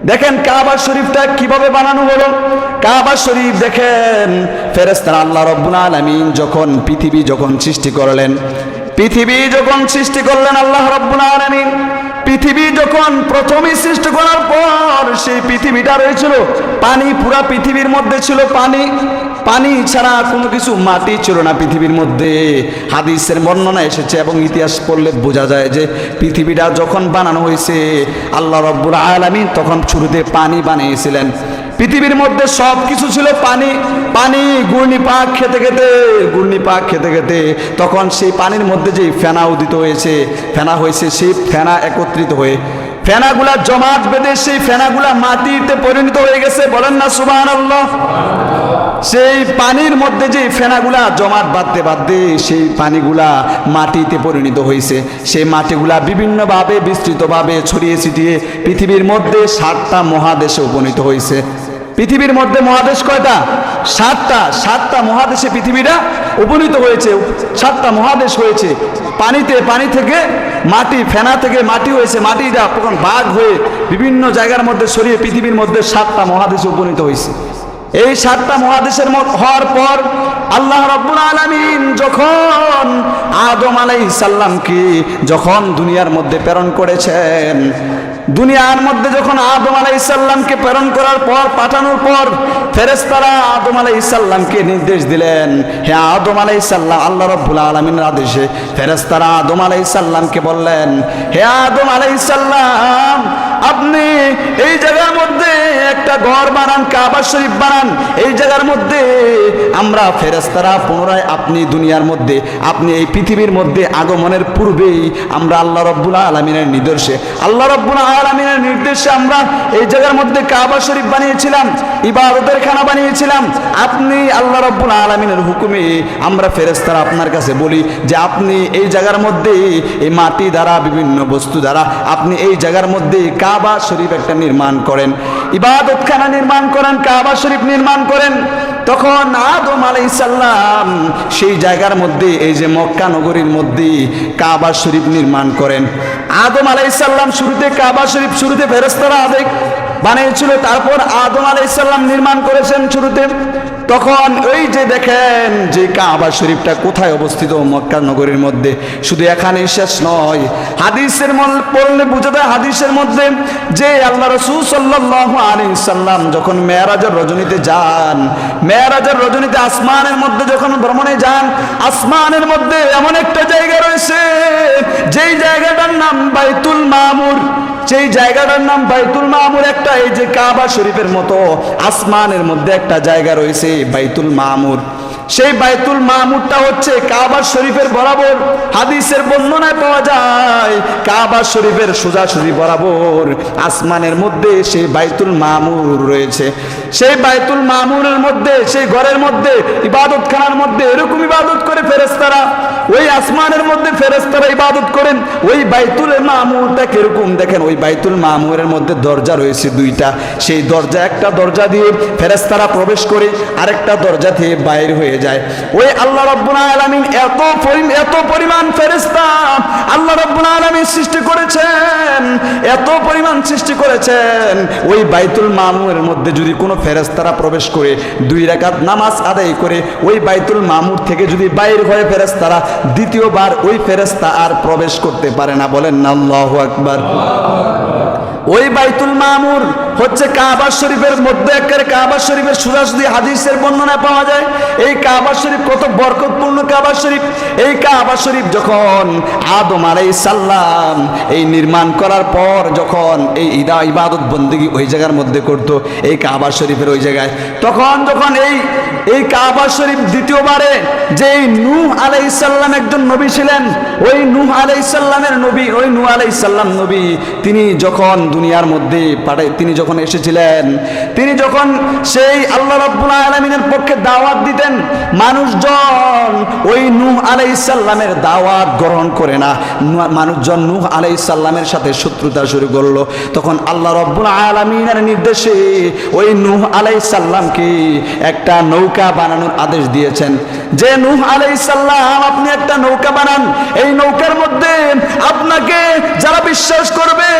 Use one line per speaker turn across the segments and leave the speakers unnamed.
দেখেন কাবা শরীফটা কিভাবে বানানো হলো। কাবা শরীফ দেখেন ফেরেশতারা আল্লাহ রাব্বুল আলামিন যখন পৃথিবী যখন সৃষ্টি করলেন, পৃথিবী যখন সৃষ্টি করলেন আল্লাহ রাব্বুল আলামিন, পৃথিবী যখন প্রথমে সৃষ্টি করার পর সেই পৃথিবীটা রয়েছিল পানি, পুরা পৃথিবীর মধ্যে ছিল পানি, পানি ছাড়া কোনো কিছু, মাটি ছিল না পৃথিবীর মধ্যে। হাদিসের বর্ণনা এসেছে এবং ইতিহাস পড়লে বোঝা যায় যে পৃথিবীটা যখন বানানো হয়েছে আল্লাহ রাব্বুল আলামিন তখন শুরুতে পানি বানিয়েছিলেন। পৃথিবীর মধ্যে সব কিছু ছিল পানি, পানি ঘূর্ণিপাক খেতে খেতে, ঘূর্ণিপাক খেতে খেতে তখন সেই পানির মধ্যে যে ফেনা উদিত হয়েছে, ফেনা হয়েছে, সেই ফেনা একত্রিত হয়ে ফেনাগুলা জমাট বেঁধে সেই ফেনাগুলা মাটিতে পরিণত হয়ে গেছে। বলেন না সুবহানাল্লাহ। সেই পানির মধ্যে যে ফেনাগুলা জমাট বাঁধতে বাঁধতে সেই পানিগুলা মাটিতে পরিণত হয়েছে। সেই মাটিগুলা বিভিন্নভাবে বিস্তৃতভাবে ছড়িয়ে ছিটিয়ে পৃথিবীর মধ্যে 7টা মহাদেশে উপনীত হয়েছে। পৃথিবীর মধ্যে মহাদেশ কয়টা? 7টা মহাদেশে পৃথিবীটা উপনীত হয়েছে। 7টা মহাদেশ হয়েছে পানিতে, পানি থেকে মাটি, ফেনা থেকে মাটি হয়েছে, মাটিটা তখন ভাগ হয়ে বিভিন্ন জায়গার মধ্যে ছড়িয়ে পৃথিবীর মধ্যে 7টা মহাদেশে উপনীত হয়েছে। এই 7টা মহাদেশের হওয়ার পর আল্লাহ রাব্বুল আলামিন যখন আদম আলাইহিস সালামকে যখন দুনিয়ার মধ্যে প্রেরণ করেছেন, দুনিয়ার মধ্যে যখন আদম আলাইহিস সালামকে প্রেরণ করার পর, পাঠানোর পর ফেরেশতারা আদম আলাইহিস সালামকে নির্দেশ দিলেন, হে আদম আলাইহিস সালাম, আল্লাহ রাব্বুল আলামিনের আদেশে ফেরেশতারা আদম আলাইহিস সালামকে বললেন, হে আদম আলাইহিস সালাম, আপনি এই জায়গার মধ্যে একটা ঘর বানান, কাবা শরীফ বানান। এই জায়গার মধ্যে আমরা ফেরেশতারা পুনরায় আপনি দুনিয়ার মধ্যে, আপনি এই পৃথিবীর মধ্যে আগমনের পূর্বেই আমরা আল্লাহ রাব্বুল আলামিনের নির্দেশে, আল্লাহ রাব্বুল আলামিনের নির্দেশে আমরা এই জায়গার মধ্যে কাবা শরীফ বানিয়েছিলাম, ইবাদতের খানা বানিয়েছিলাম। আপনি আল্লাহ রাব্বুল আলামিনের হুকুমে আমরা ফেরেশতারা আপনার কাছে বলি যে আপনি এই জায়গার মধ্যে এই মাটি দ্বারা, বিভিন্ন বস্তু দ্বারা আপনি এই জায়গার মধ্যে কাবা শরীফ একটা নির্মাণ করেন, ইবাদতখানা নির্মাণ করেন, কাবা শরীফ নির্মাণ করেন। তখন আদম আলাইহিস সালাম সেই জায়গার মধ্যে, এই যে মক্কা নগরীর মধ্যে কাবা শরীফ নির্মাণ করেন। আদম আলাইহিস সালাম শুরুতে কাবা শরীফ শুরুতে ফেরেশতারা বানিয়েছিল, তারপর আদম আলাইহিস সালাম নির্মাণ করেছেন শুরুতে। তখন ওই যে দেখেন যে কাবা শরীফটা কোথায় অবস্থিত, মক্কা নগরীর মধ্যে। শুধু এখানেই শেষ নয়, হাদিসের পড়লে বোঝা যায় হাদিসের মধ্যে যে আল্লাহ রাসূল সাল্লাল্লাহু আলাইহি সাল্লাম যখন মেরাজের রজনীতে যান, মেরাজের রজনীতে আসমানের মধ্যে যখন ভ্রমণে যান, আসমানের মধ্যে এমন একটা জায়গা রয়েছে যেই জায়গাটার নাম বাইতুল মামুর। সেই জায়গাটার নাম বাইতুল মামুর। একটা এই যে কাবা শরীফের মতো আসমানের মধ্যে একটা জায়গা রয়েছে বাইতুল মামুর। সেই বাইতুল মামুরটা হচ্ছে কাবা শরীফের বরাবর। হাদিসের বর্ণনায় পাওয়া যায় কাবা শরীফের সোজাসুজি বরাবর আসমানের মধ্যে সেই বাইতুল মামুর রয়েছে। সেই বাইতুল মামুরের মধ্যে, সেই ঘরের মধ্যে, ইবাদতখানার মধ্যে এরকম ইবাদত করে ফেরেশতারা, ওই আসমানের মধ্যে ফেরেশতারা ইবাদত করেন। ওই বাইতুল মামুরটা কিরকম দেখেন, ওই বাইতুল মামুরের মধ্যে দরজা রয়েছে 2টা। সেই দরজা, একটা দরজা দিয়ে ফেরেশতারা প্রবেশ করে আরেকটা দরজা থেকে বাইর হয়ে যায়। ওই আল্লাহ রাব্বুল আলামিন এত পরিমাণ ফেরেশতা আল্লাহ রাব্বুল আলামিন সৃষ্টি করেছেন, এত পরিমাণ সৃষ্টি করেছেন। ওই বাইতুল মামুরের মধ্যে যদি কোনো ফেরেশতারা প্রবেশ করে 2 রাকাত নামাজ আদায় করে ওই বাইতুল মামুর থেকে যদি বাইর হয়ে ফেরেশতারা, দ্বিতীয়বার ওই ফেরেশতা আর প্রবেশ করতে পারে না। বলেন না আল্লাহু আকবার। ওই বাইতুল মামুর হচ্ছে কাবা শরীফের মধ্যে, একেবারে কাবা শরীফের সোজাসুজি হাদিসের বর্ণনায় পাওয়া যায়। এই কাবা শরীফ কত বরকতপূর্ণ কাবা শরীফ। এই কাবা শরীফ যখন আদম আলাইহিস সালাম এই নির্মাণ করার পর যখন এই ইবাদত বন্দেগী ওই জায়গার মধ্যে করতো, এই কাবা শরীফের ওই জায়গায়, তখন যখন এই কাবা শরীফ দ্বিতীয়বারে যে নূহ আলাইহিস সালাম একজন নবী ছিলেন, ওই নূহ আলাইহিস সালামের নবী, ওই নূহ আলাইহিস সালাম নবী, তিনি যখন দুনিয়ার মধ্যে তিনি যখন এসেছিলেন, তিনি যখন সেই আল্লাহ রাব্বুল আলামিনের পক্ষে দাওয়াত দিতেন, মানুষজন ওই নূহ আলাইহিস সালামের দাওয়াত গ্রহণ করে না। মানুষজন নূহ আলাইহিস সালামের সাথে শত্রুতা শুরু করলো। তখন আল্লাহ রাব্বুল আলামিনের নির্দেশে ওই নূহ আলাইহিস সালামকে একটা নৌকা নৌকা বানানোর আদেশ দিয়েছেন যে নূহ আলাইহিস সালাম আপনি একটা নৌকা বানান, এই নৌকার মধ্যে আপনাকে যারা বিশ্বাস করবে,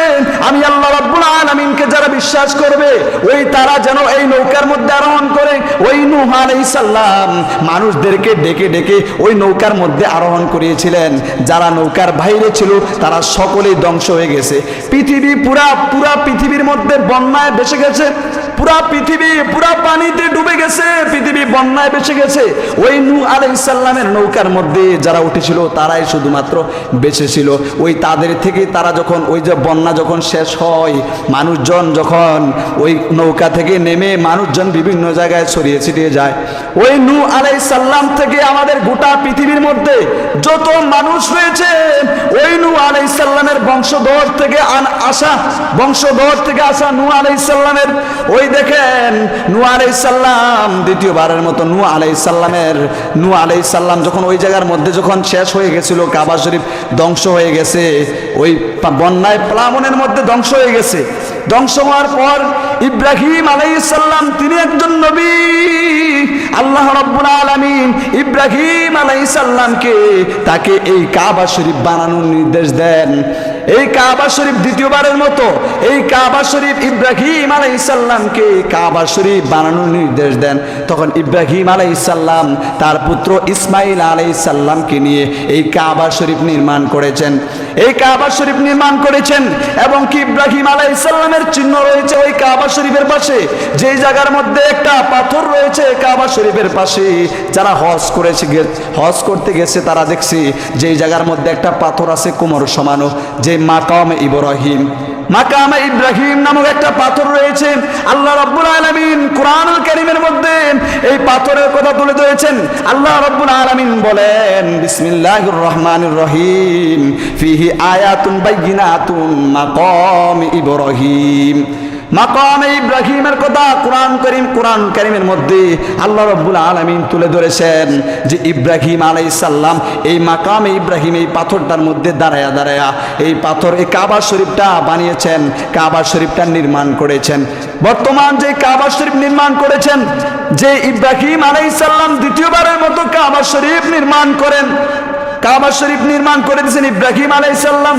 আমি আল্লাহ রাব্বুল আলামিনকে যারা বিশ্বাস করবে ওই তারা যেন এই নৌকার মধ্যে আরোহণ করে। ওই নূহ আলাইহিস সালাম মানুষদেরকে ডেকে ডেকে ওই নৌকার মধ্যে আরোহণ করিয়েছিলেন। যারা নৌকার বাইরে ছিল তারা সকলেই ধ্বংস হয়ে গেছে। পৃথিবী পুরা পৃথিবীর মধ্যে বন্যায় ভেসে গেছে, পুরা পৃথিবী পুরা পানিতে ডুবে গেছে, পৃথিবী বন্যায় ভেসে গেছে। ওই নূহ আলাইহিস সালামের নৌকার মধ্যে যারা উঠেছিল তারাই শুধুমাত্র বেঁচে ছিল। ওই তাদের থেকে তারা যখন ওই যে বন্যা যখন শেষ হয়, মানুষজন যখন ওই নৌকা থেকে নেমে মানুষজন বিভিন্ন জায়গায় ছড়িয়ে ছিটিয়ে যায়, ওই নূহ আলাইহিস সালাম থেকে আমাদের গোটা পৃথিবীর মধ্যে যত মানুষ রয়েছে ওই নূহ আলাইহিস সালামের বংশধর থেকে আসা নূহ আলাইহিস সালামের ওই দেখেন নূহ আলাইহিস সালাম দ্বিতীয়বারের মতো নূহ আলাইহিস সালাম যখন ওই জায়গার মধ্যে যখন শেষ হয়ে গেছিল, কাবা শরীফ ধ্বংস হয়ে গেছে, ওই বন্যায় প্লাবনের মধ্যে ধ্বংস হয়ে গেছে। ধ্বংস হওয়ার পর ইব্রাহিম আলাইহিস সালাম তিনি একজন নবী। আল্লাহ রাব্বুল আলামিন ইব্রাহিম আলাইহিস সালামকে তাকে এই কাবা শরীফ বানানোর নির্দেশ দেন। এই কাবা শরীফ দ্বিতীয়বারের মতো এই কাবা শরীফ ইব্রাহিম আলাইহিস সালামকে কাবা শরীফ বানানোর নির্দেশ দেন। তখন ইব্রাহিম আলাইহিস সালাম তার পুত্র ইসমাইল আলাইহিস সালামকে নিয়ে এই কাবা শরীফ নির্মাণ করেছেন। এই কাবা শরীফ নির্মাণ করেছেন এবং কি ইব্রাহিম আলাইহিস সালামের চিহ্ন রয়েছে ওই কাবা শরীফের পাশে, যেই জায়গার মধ্যে একটা পাথর রয়েছে কাবা শরীফের পাশে। যারা হজ করতে গেছে তারা দেখছে যেই জায়গার মধ্যে একটা পাথর আছে কোমর সমানো, যে মাকামে ইব্রাহিম নামক একটা পাথর রয়েছে। আল্লাহ রাব্বুল আলামিন কুরআনুল কারীমের মধ্যে এই পাথরের কথা তুলে ধরেছেন। আল্লাহ রাব্বুল আলামিন বলেন বিসমিল্লাহির রহমানির রহিম ফিহি আয়াতুন বাইয়িনাতুন মাকাম ইব্রাহিম। মাকামে ইব্রাহিমের কথা কুরআন কারীমের মধ্যে আল্লাহ রাব্বুল আলামিন তুলে ধরেছেন যে ইব্রাহিম আলাইহিস সালাম এই মাকামে ইব্রাহিম এই পাথরটার মধ্যে দাঁড়ায়া এই পাথর এই কাবা শরীফটা বানিয়েছেন, কাবা শরীফটা নির্মাণ করেছেন। বর্তমান যে কাবা শরীফ নির্মাণ করেছেন, যে ইব্রাহিম আলাইহিস সালাম দ্বিতীয়বারের মতো কাবা শরীফ নির্মাণ করে দিয়েছেন ইব্রাহিম আলাইহিস সালাম।